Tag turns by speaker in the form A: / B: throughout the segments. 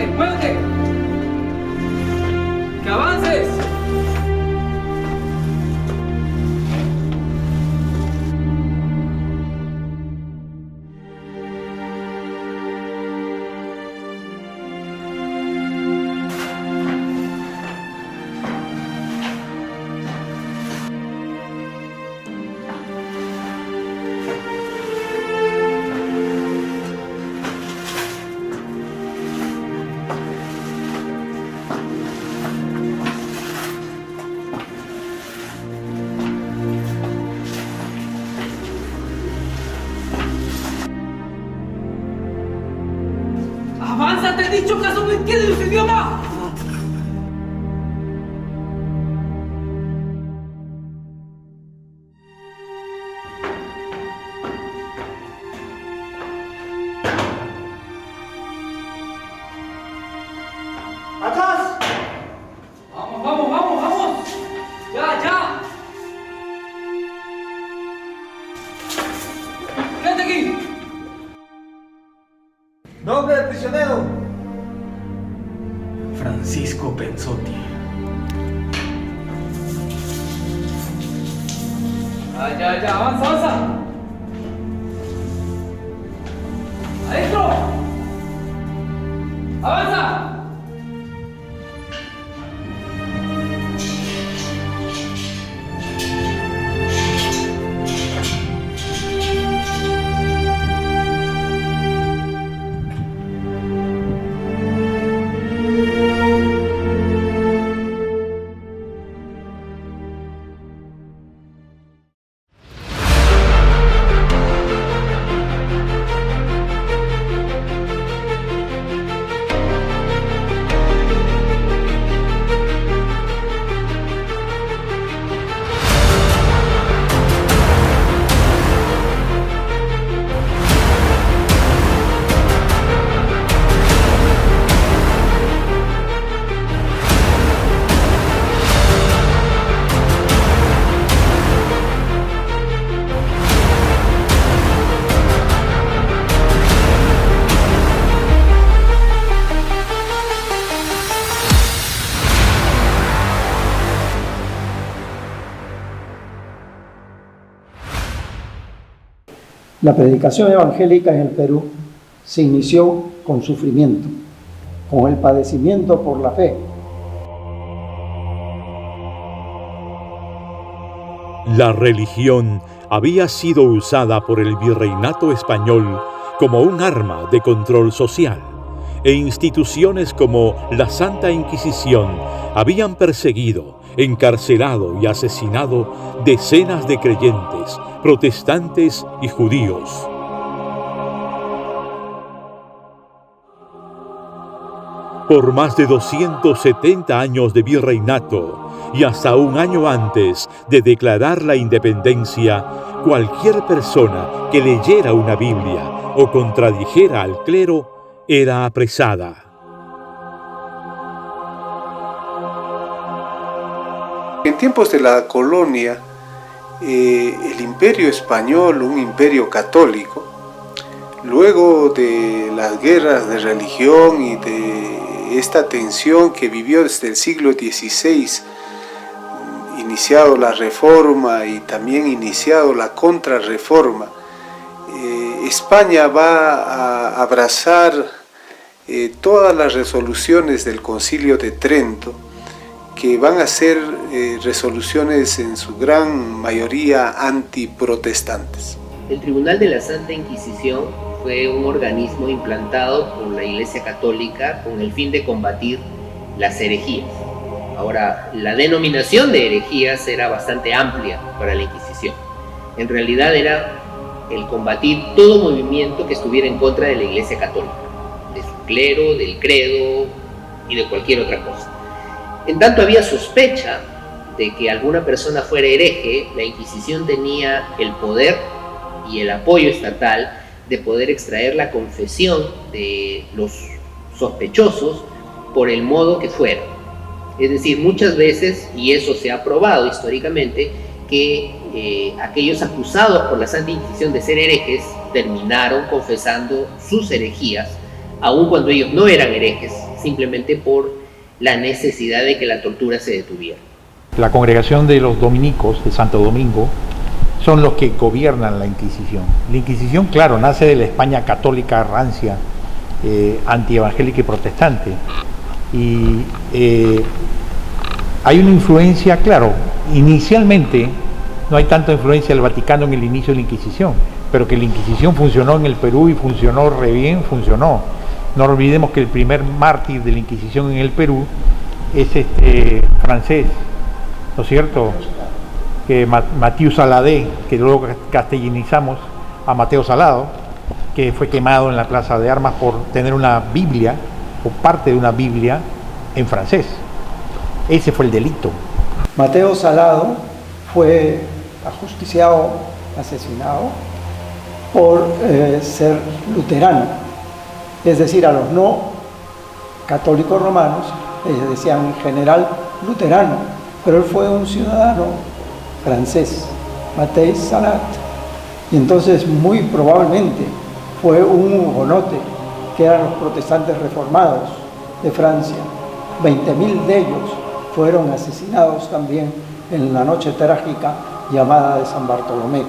A: muévete, muévete. ¡Que avances! ¡Avanza! ¡Te he dicho que acaso no entiendes su idioma!
B: ¡Atrás!
A: ¡Vamos, vamos, vamos, vamos! ¡Ya, ya! ¡Quédate aquí!
B: ¡Nombre del prisionero!
C: Francisco Pensotti.
A: Ya, avanza, avanza. ¡Adentro! ¡Avanza!
D: La predicación evangélica en el Perú se inició con sufrimiento, con el padecimiento por la fe.
E: La religión había sido usada por el virreinato español como un arma de control social, e instituciones como la Santa Inquisición habían perseguido, encarcelado y asesinado decenas de creyentes, protestantes y judíos. Por más de 270 años de virreinato y hasta un año antes de declarar la independencia, cualquier persona que leyera una Biblia o contradijera al clero era apresada.
F: En tiempos de la colonia, el imperio español, un imperio católico, luego de las guerras de religión y de esta tensión que vivió desde el siglo XVI, iniciado la reforma y también iniciado la contrarreforma, España va a abrazar todas las resoluciones del Concilio de Trento, que van a ser resoluciones en su gran mayoría antiprotestantes.
G: El Tribunal de la Santa Inquisición fue un organismo implantado por la Iglesia Católica con el fin de combatir las herejías. Ahora, la denominación de herejías era bastante amplia para la Inquisición. En realidad era el combatir todo movimiento que estuviera en contra de la Iglesia Católica, de su clero, del credo y de cualquier otra cosa. En tanto había sospecha de que alguna persona fuera hereje, la Inquisición tenía el poder y el apoyo estatal de poder extraer la confesión de los sospechosos por el modo que fuera. Es decir, muchas veces, y eso se ha probado históricamente, que aquellos acusados por la Santa Inquisición de ser herejes terminaron confesando sus herejías, aun cuando ellos no eran herejes, simplemente por la necesidad de que la tortura se detuviera.
H: La congregación de los dominicos de Santo Domingo son los que gobiernan la Inquisición. La Inquisición, claro, nace de la España católica rancia, antievangélica y protestante. Y hay una influencia, claro, inicialmente no hay tanta influencia del Vaticano en el inicio de la Inquisición, pero que la Inquisición funcionó en el Perú y funcionó re bien, funcionó. No olvidemos que el primer mártir de la Inquisición en el Perú es francés, ¿no es cierto? Que Mathieu Saladé, que luego castellanizamos a Mateo Salado, que fue quemado en la Plaza de Armas por tener una Biblia o parte de una Biblia en francés. Ese fue el delito.
D: Mateo Salado fue ajusticiado, asesinado por ser luterano, es decir, a los no católicos romanos les decían general luterano, pero él fue un ciudadano francés, Matei Salat, y entonces muy probablemente fue un hugonote, que eran los protestantes reformados de Francia. 20.000 de ellos fueron asesinados también en la noche trágica llamada de San Bartolomé.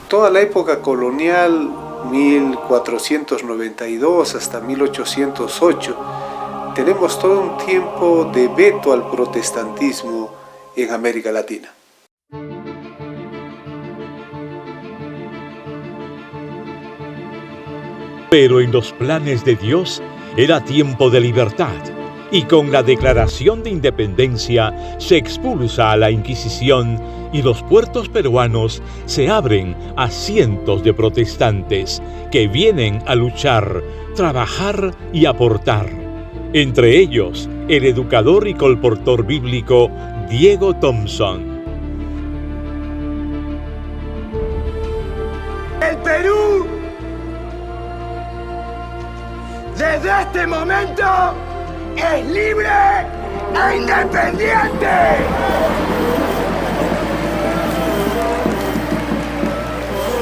F: Toda la época colonial, 1492 hasta 1808, tenemos todo un tiempo de veto al protestantismo en América Latina.
E: Pero en los planes de Dios era tiempo de libertad, y con la Declaración de Independencia se expulsa a la Inquisición y los puertos peruanos se abren a cientos de protestantes que vienen a luchar, trabajar y aportar. Entre ellos, el educador y colportor bíblico Diego Thompson.
B: El Perú, desde este momento, es libre e independiente.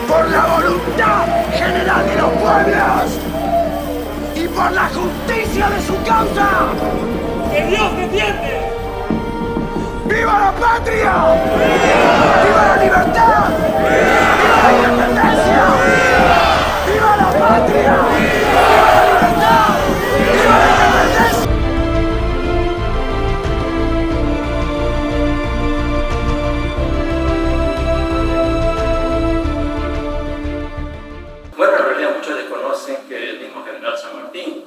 B: Por la voluntad general de los pueblos y por la justicia de su causa. ¡Que Dios defiende! ¡Viva la patria! ¡Viva la libertad! ¡Viva la independencia! ¡Viva la patria! ¡Viva la libertad! ¡Viva la independencia!
A: Bueno, en realidad muchos desconocen que el mismo general San Martín,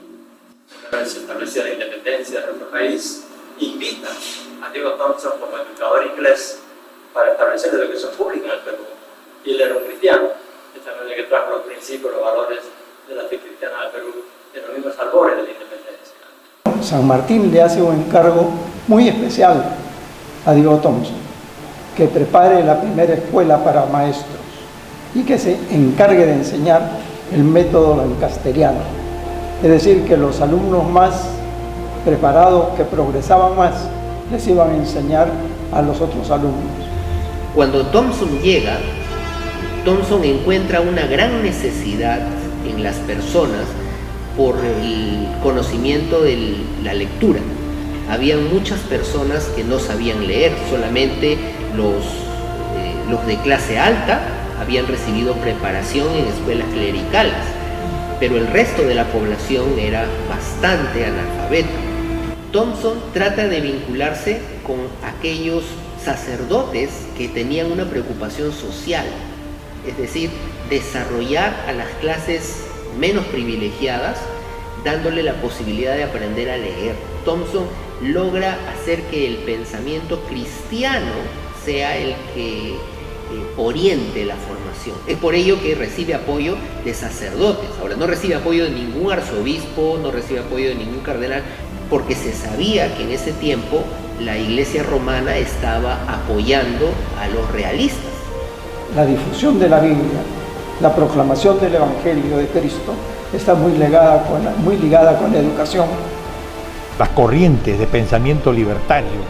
A: una vez establecida la independencia de nuestro país, invita a Diego Thompson como educador inglés para establecer la educación pública en el Perú. Y él era un cristiano, de esta manera que trajo los principios, los valores de la fe cristiana al Perú en los mismos albores de la independencia.
D: San Martín le hace un encargo muy especial a Diego Thompson, que prepare la primera escuela para maestros y que se encargue de enseñar el método lancasteriano, es decir, que los alumnos más preparados, que progresaban más, les iban a enseñar a los otros alumnos.
G: Cuando Thompson llega, Thompson encuentra una gran necesidad en las personas por el conocimiento de la lectura. Habían muchas personas que no sabían leer, solamente los de clase alta habían recibido preparación en escuelas clericales, pero el resto de la población era bastante analfabeta. Thompson trata de vincularse con aquellos sacerdotes que tenían una preocupación social, es decir, desarrollar a las clases menos privilegiadas, dándole la posibilidad de aprender a leer. Thompson logra hacer que el pensamiento cristiano sea el que oriente la formación. Es por ello que recibe apoyo de sacerdotes. Ahora, no recibe apoyo de ningún arzobispo, no recibe apoyo de ningún cardenal, porque se sabía que en ese tiempo la Iglesia romana estaba apoyando a los realistas.
D: La difusión de la Biblia, la proclamación del Evangelio de Cristo está muy ligada con la educación.
H: Las corrientes de pensamiento libertario,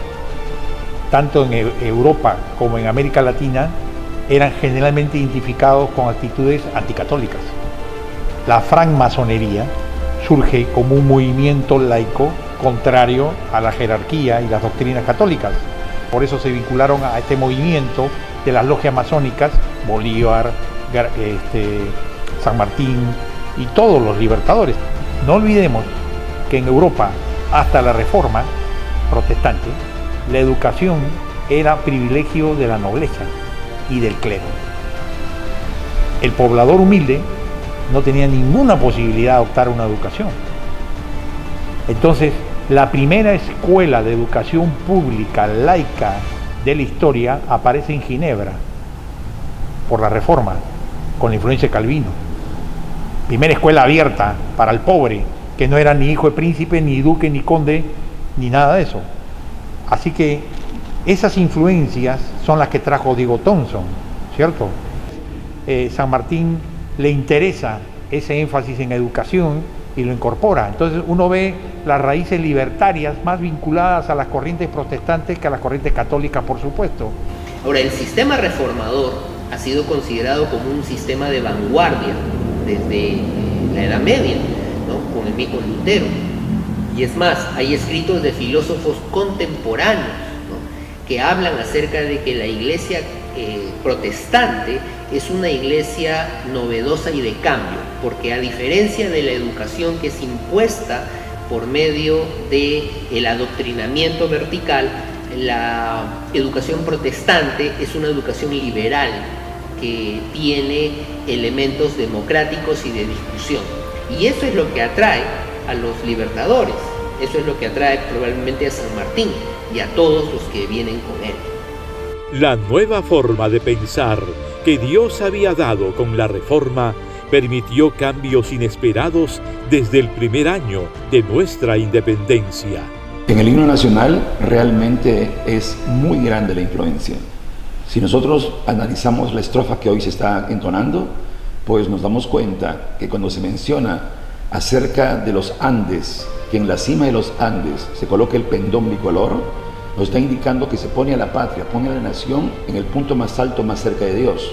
H: tanto en Europa como en América Latina, eran generalmente identificados con actitudes anticatólicas. La francmasonería surge como un movimiento laico contrario a la jerarquía y las doctrinas católicas. Por eso se vincularon a este movimiento de las logias masónicas, Bolívar, San Martín y todos los libertadores. No olvidemos que en Europa, hasta la Reforma protestante, la educación era privilegio de la nobleza y del clero. El poblador humilde no tenía ninguna posibilidad de optar a una educación. Entonces, la primera escuela de educación pública laica de la historia aparece en Ginebra, por la Reforma, con la influencia de Calvino. Primera escuela abierta para el pobre, que no era ni hijo de príncipe, ni duque, ni conde, ni nada de eso. Así que esas influencias son las que trajo Diego Thompson, ¿cierto? San Martín le interesa ese énfasis en educación y lo incorpora. Entonces uno ve las raíces libertarias más vinculadas a las corrientes protestantes que a las corrientes católicas, por supuesto.
G: Ahora, el sistema reformador ha sido considerado como un sistema de vanguardia desde la Edad Media, ¿no? Con el mismo Lutero. Y es más, hay escritos de filósofos contemporáneos, ¿no? Que hablan acerca de que la iglesia protestante es una iglesia novedosa y de cambio, porque a diferencia de la educación que es impuesta por medio del adoctrinamiento vertical, la educación protestante es una educación liberal que tiene elementos democráticos y de discusión. Y eso es lo que atrae a los libertadores, eso es lo que atrae probablemente a San Martín y a todos los que vienen con él.
E: La nueva forma de pensar que Dios había dado con la Reforma permitió cambios inesperados desde el primer año de nuestra independencia.
I: En el himno nacional realmente es muy grande la influencia. Si nosotros analizamos la estrofa que hoy se está entonando, pues nos damos cuenta que cuando se menciona acerca de los Andes, que en la cima de los Andes se coloca el pendón bicolor, nos está indicando que se pone a la patria, pone a la nación en el punto más alto, más cerca de Dios.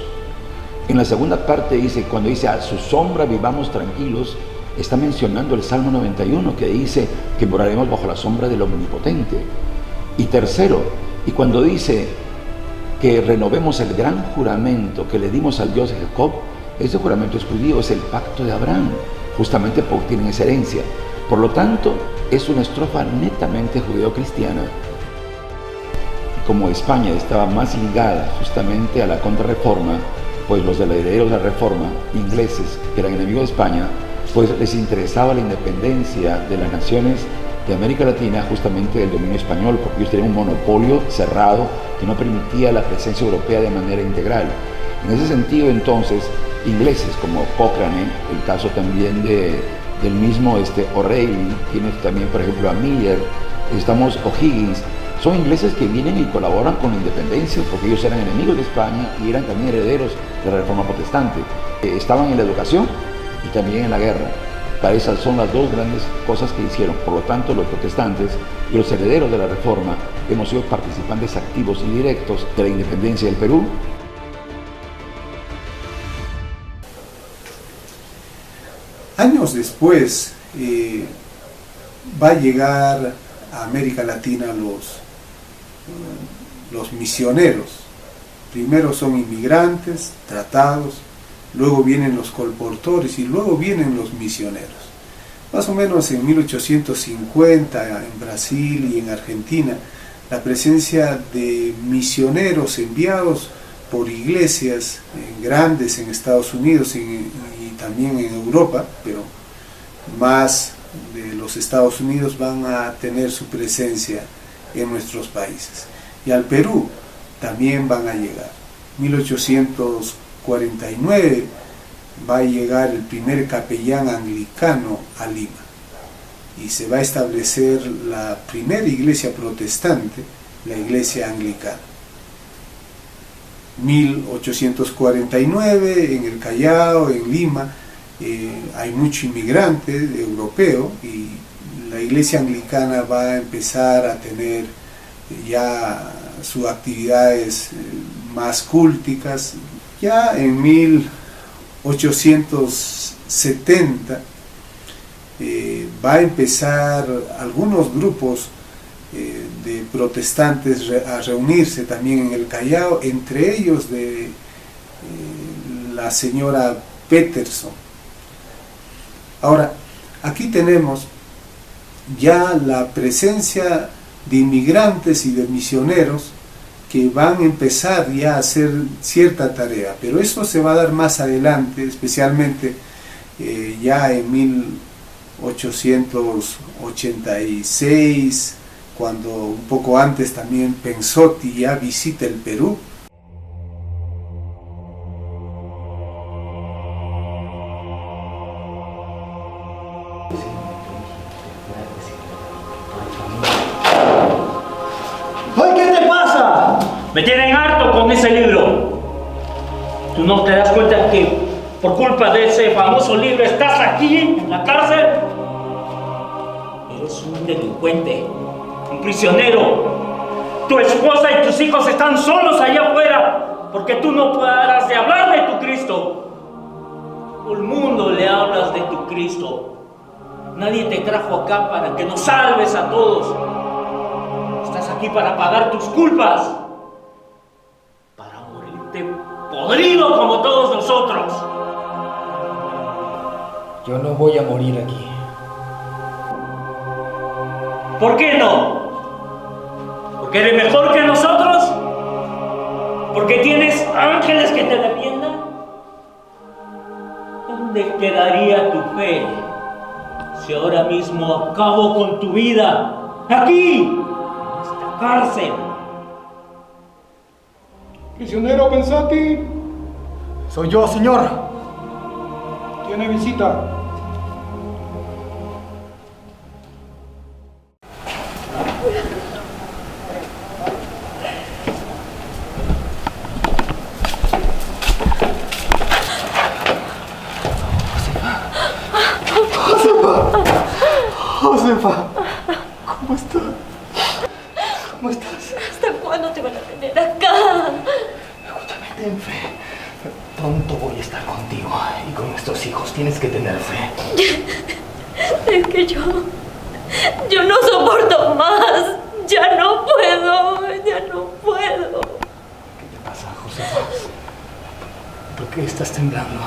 I: En la segunda parte dice, cuando dice a su sombra vivamos tranquilos, está mencionando el Salmo 91 que dice que moraremos bajo la sombra del Omnipotente. Y tercero, y cuando dice que renovemos el gran juramento que le dimos al Dios de Jacob, ese juramento es judío, es el pacto de Abraham, justamente porque tienen esa herencia. Por lo tanto, es una estrofa netamente judeo-cristiana. Como España estaba más ligada justamente a la contrarreforma, pues los herederos de la reforma, ingleses, que eran enemigos de España, pues les interesaba la independencia de las naciones de América Latina justamente del dominio español, porque ellos tenían un monopolio cerrado que no permitía la presencia europea de manera integral. En ese sentido, entonces, ingleses como Cochrane, el caso también del mismo O'Reilly, tienes también, por ejemplo, a Miller, O'Higgins, son ingleses que vienen y colaboran con la independencia porque ellos eran enemigos de España y eran también herederos de la reforma protestante. Estaban en la educación y también en la guerra. Para esas son las dos grandes cosas que hicieron. Por lo tanto, los protestantes y los herederos de la reforma hemos sido participantes activos y directos de la independencia del Perú.
F: Años después va a llegar a América Latina los misioneros. Primero son inmigrantes, tratados, luego vienen los colportores y luego vienen los misioneros. Más o menos en 1850 en Brasil y en Argentina, la presencia de misioneros enviados por iglesias grandes en Estados Unidos y también en Europa, pero más de los Estados Unidos van a tener su presencia en nuestros países. Y al Perú también van a llegar. 1849 va a llegar el primer capellán anglicano a Lima y se va a establecer la primera iglesia protestante, la iglesia anglicana. 1849 en el Callao, en Lima, hay mucho inmigrante europeo y la iglesia anglicana va a empezar a tener ya sus actividades más cúlticas. Ya en 1870 va a empezar algunos grupos de protestantes a reunirse también en el Callao, entre ellos de la señora Peterson. Ahora, aquí tenemos ya la presencia de inmigrantes y de misioneros que van a empezar ya a hacer cierta tarea, pero eso se va a dar más adelante, especialmente ya en 1886, cuando un poco antes también Pensotti ya visita el Perú.
B: ¿Qué te pasa? Me tienen harto con ese libro. ¿Tú no te das cuenta que por culpa de ese famoso libro estás aquí, en la cárcel? Eres un delincuente, un prisionero. Tu esposa y tus hijos están solos allá afuera porque tú no paras de hablar de tu Cristo. Todo el mundo le hablas de tu Cristo. Nadie te trajo acá para que nos salves a todos. Estás aquí para pagar tus culpas, para morirte podrido como todos nosotros.
C: Yo no voy a morir aquí.
B: ¿Por qué no? ¿Porque eres mejor que nosotros? ¿Porque tienes ángeles que te defiendan? ¿Dónde quedaría tu fe si ahora mismo acabo con tu vida? ¡Aquí! ¡En esta cárcel!
D: Prisionero Pensotti.
C: Soy yo, señor.
D: Tiene visita.
C: Josefa, ¿cómo estás? ¿Cómo estás?
J: ¿Hasta cuándo te van a tener acá?
C: Escúchame, ten fe. Pronto voy a estar contigo y con nuestros hijos. Tienes que tener fe.
J: Es que yo no soporto más. Ya no puedo.
C: ¿Qué te pasa, Josefa? ¿Por qué estás temblando?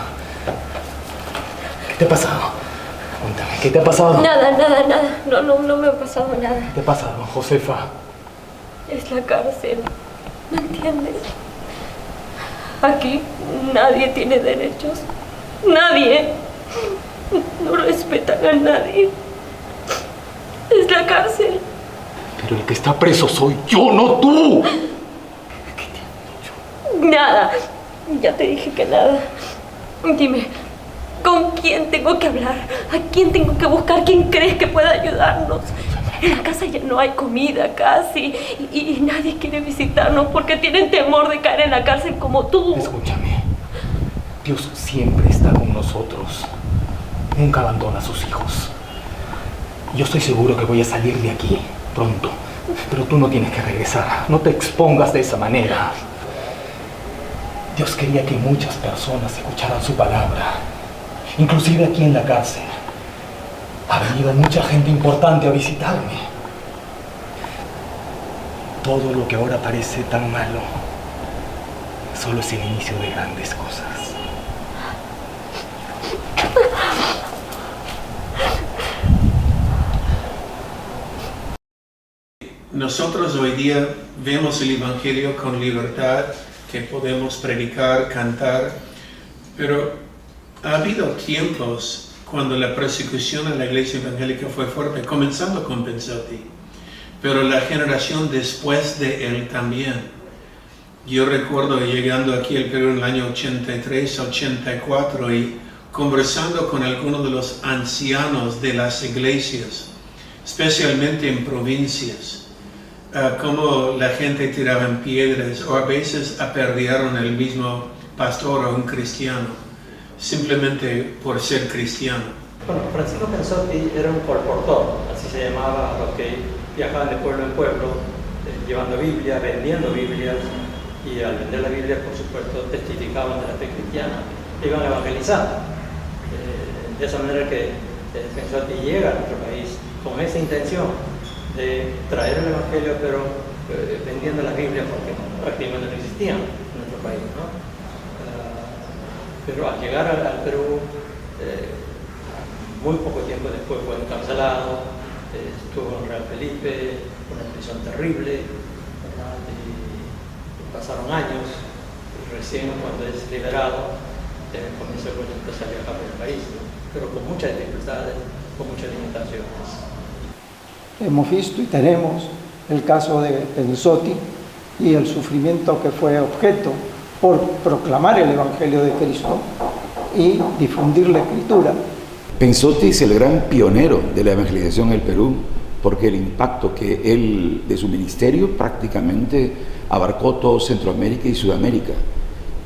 C: ¿Qué te ha pasado? Cuéntame, ¿qué te ha pasado?
J: Nada. No me ha pasado nada.
C: ¿Qué te ha pasado, Josefa?
J: Es la cárcel. ¿No entiendes? Aquí nadie tiene derechos. Nadie. No respetan a nadie. Es la cárcel.
C: Pero el que está preso soy yo, no tú.
J: ¿Qué te han dicho? Nada. Ya te dije que nada. Dime, ¿con quién tengo que hablar? ¿A quién tengo que buscar? ¿Quién crees que pueda ayudarnos? En la casa ya no hay comida casi y nadie quiere visitarnos porque tienen temor de caer en la cárcel como tú.
C: Escúchame, Dios siempre está con nosotros. Nunca abandona a sus hijos. Yo estoy seguro que voy a salir de aquí pronto, pero tú no tienes que regresar. No te expongas de esa manera. Dios quería que muchas personas escucharan su palabra, inclusive aquí en la cárcel. Ha venido mucha gente importante a visitarme. Todo lo que ahora parece tan malo solo es el inicio de grandes cosas.
K: Nosotros hoy día vemos el Evangelio con libertad, que podemos predicar, cantar, pero ha habido tiempos cuando la persecución en la iglesia evangélica fue fuerte, comenzando con Pensotti, pero la generación después de él también. Yo recuerdo llegando aquí al Perú en el año 83, 84 y conversando con algunos de los ancianos de las iglesias, especialmente en provincias, cómo la gente tiraba en piedras o a veces apedrearon al mismo pastor o un cristiano, simplemente por ser cristiano.
A: Bueno, Francisco Pensotti era un colportor, así se llamaba a los que viajaban de pueblo en pueblo, llevando Biblia, vendiendo Biblias, y al vender la Biblia, por supuesto, testificaban de la fe cristiana, iban a evangelizar. De esa manera que Pensotti llega a nuestro país con esa intención de traer el Evangelio, pero vendiendo la Biblia porque prácticamente no existían en nuestro país, ¿no? Pero al llegar al Perú, muy poco tiempo después fue encarcelado, estuvo en Real Felipe, una prisión terrible, ¿verdad? Y pasaron años, y recién cuando es liberado, comienza el proyecto a viajar por el país, ¿no? Pero con muchas dificultades, con muchas limitaciones.
D: Hemos visto y tenemos el caso de Pensotti y el sufrimiento que fue objeto por proclamar el Evangelio de Cristo y difundir la Escritura.
I: Pensotti es el gran pionero de la evangelización en el Perú, porque el impacto que él, de su ministerio, prácticamente abarcó todo Centroamérica y Sudamérica.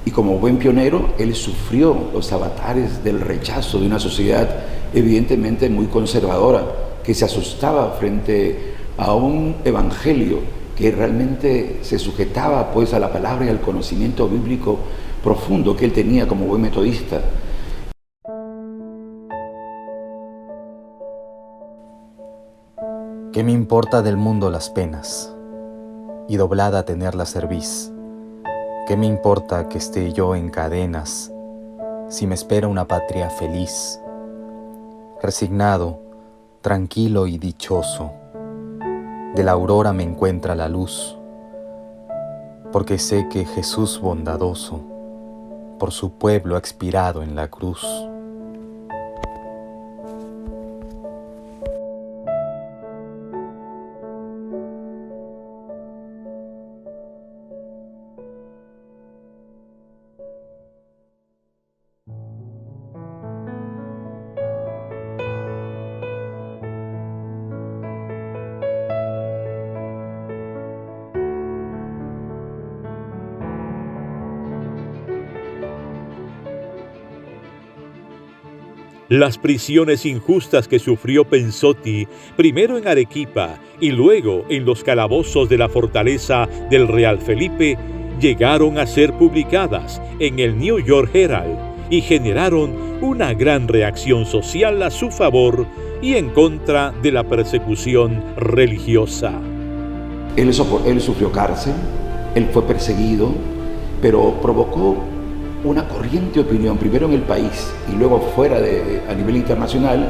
I: Y como buen pionero, él sufrió los avatares del rechazo de una sociedad evidentemente muy conservadora, que se asustaba frente a un evangelio que realmente se sujetaba pues a la palabra y al conocimiento bíblico profundo que él tenía como buen metodista.
L: ¿Qué me importa del mundo las penas? Y doblada tener la cerviz. ¿Qué me importa que esté yo en cadenas si me espera una patria feliz? Resignado, tranquilo y dichoso, de la aurora me encuentra la luz, porque sé que Jesús bondadoso por su pueblo ha expirado en la cruz.
E: Las prisiones injustas que sufrió Pensotti, primero en Arequipa y luego en los calabozos de la fortaleza del Real Felipe, llegaron a ser publicadas en el New York Herald y generaron una gran reacción social a su favor y en contra de la persecución religiosa.
I: Él sufrió cárcel, él fue perseguido, pero provocó una corriente opinión, primero en el país y luego fuera a nivel internacional,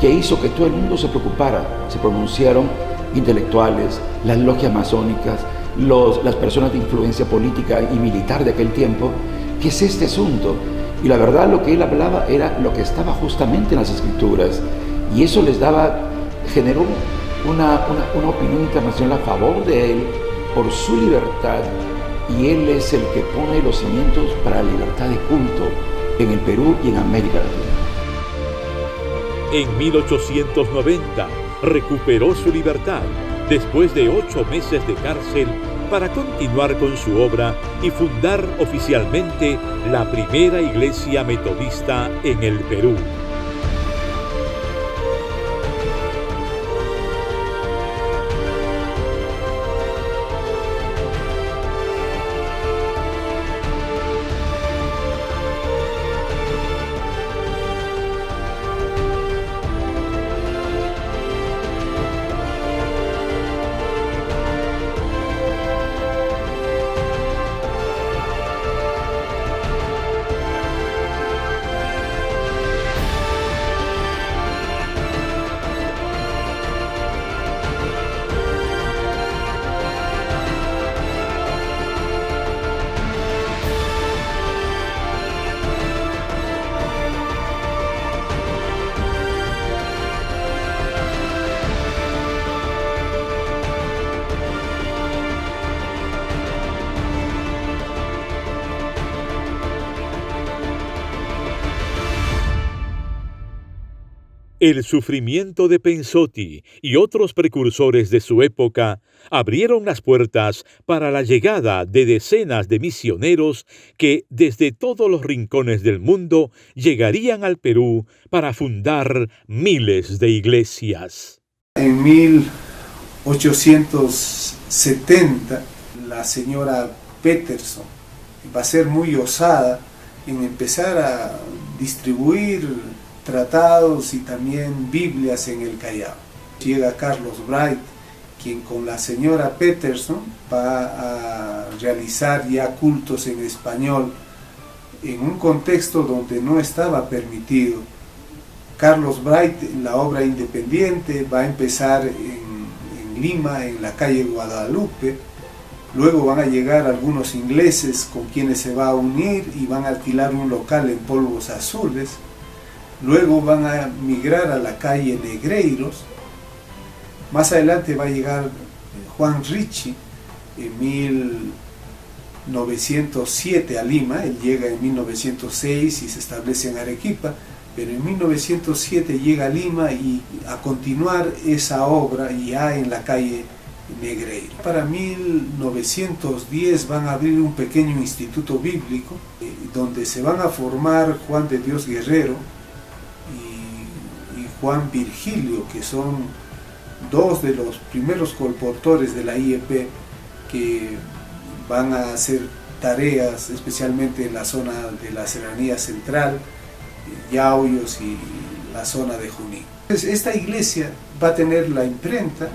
I: que hizo que todo el mundo se preocupara. Se pronunciaron intelectuales, las logias masónicas, las personas de influencia política y militar de aquel tiempo. ¿Qué es este asunto? Y la verdad, lo que él hablaba era lo que estaba justamente en las Escrituras, y eso generó una opinión internacional a favor de él por su libertad. Y él es el que pone los cimientos para la libertad de culto en el Perú y en América Latina.
E: En 1890 recuperó su libertad después de 8 meses de cárcel para continuar con su obra y fundar oficialmente la primera iglesia metodista en el Perú. El sufrimiento de Pensotti y otros precursores de su época abrieron las puertas para la llegada de decenas de misioneros que desde todos los rincones del mundo llegarían al Perú para fundar miles de iglesias.
F: En 1870, la señora Peterson va a ser muy osada en empezar a distribuir tratados y también Biblias en el Callao. Llega Carlos Bright, quien con la señora Peterson va a realizar ya cultos en español en un contexto donde no estaba permitido. Carlos Bright, en la obra independiente, va a empezar en Lima, en la calle Guadalupe. Luego van a llegar algunos ingleses con quienes se va a unir y van a alquilar un local en Polvos Azules. Luego van a migrar a la calle Negreiros. Más adelante va a llegar Juan Ricci en 1907 a Lima. Él llega en 1906 y se establece en Arequipa, pero en 1907 llega a Lima y a continuar esa obra ya en la calle Negreiro. Para 1910 van a abrir un pequeño instituto bíblico donde se van a formar Juan de Dios Guerrero y Juan Virgilio, que son dos de los primeros colportores de la IEP que van a hacer tareas especialmente en la zona de la Serranía Central, Yauyos y la zona de Junín. Entonces, esta iglesia va a tener la imprenta,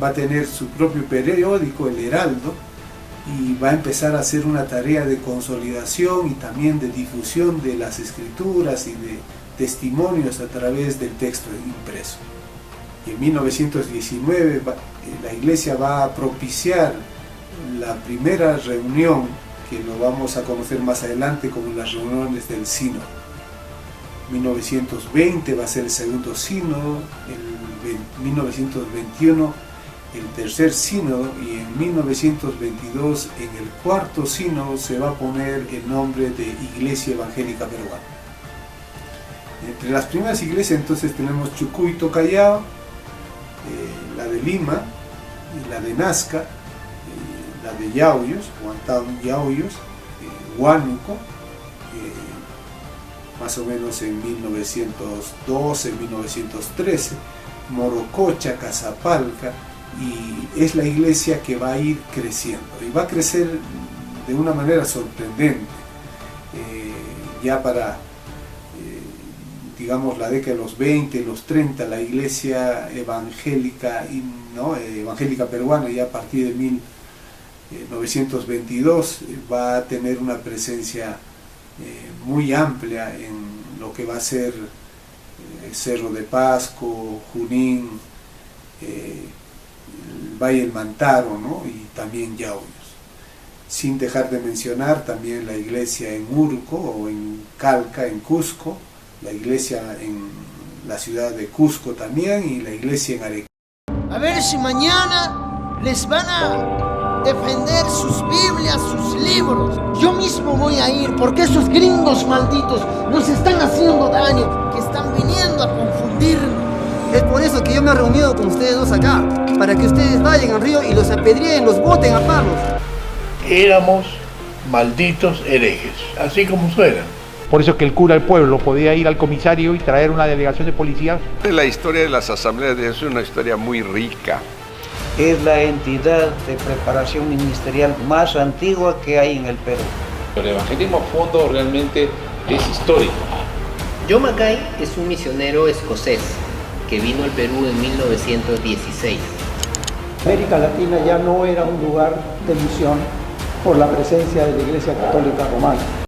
F: va a tener su propio periódico, El Heraldo, y va a empezar a hacer una tarea de consolidación y también de difusión de las escrituras y de testimonios a través del texto impreso. Y en 1919 la iglesia va a propiciar la primera reunión, que lo vamos a conocer más adelante como las reuniones del sínodo. 1920 va a ser el segundo sínodo, en 1921 el tercer sínodo, y en 1922 en el cuarto sínodo se va a poner el nombre de Iglesia Evangélica Peruana. Entre las primeras iglesias entonces tenemos Chucuito, Callao, la de Lima, la de Nazca, la de Yauyos, Guantán Yauyos, Huánuco, más o menos en 1912, 1913, Morococha, Cazapalca, y es la iglesia que va a ir creciendo, y va a crecer de una manera sorprendente. Ya para digamos la década de los 20, los 30, la iglesia evangélica, evangélica peruana, ya a partir de 1922 va a tener una presencia muy amplia en lo que va a ser Cerro de Pasco, Junín, el Valle del Mantaro, ¿no? Y también Yauyos. Sin dejar de mencionar también la iglesia en Urco o en Calca, en Cusco, la iglesia en la ciudad de Cusco también, y la iglesia en Arequipa.
B: A ver si mañana les van a defender sus Biblias, sus libros. Yo mismo voy a ir, porque esos gringos malditos nos están haciendo daño, que están viniendo a confundirnos.
M: Es por eso que yo me he reunido con ustedes dos acá, para que ustedes vayan al río y los apedreen, los boten a palos.
N: Éramos malditos herejes, así como suena.
H: Por eso que el cura del pueblo podía ir al comisario y traer una delegación de policía.
O: La historia de las asambleas es una historia muy rica.
P: Es la entidad de preparación ministerial más antigua que hay en el Perú.
Q: El evangelismo a fondo realmente es histórico.
G: John Mackay es un misionero escocés que vino al Perú en 1916.
D: América Latina ya no era un lugar de misión por la presencia de la Iglesia Católica Romana.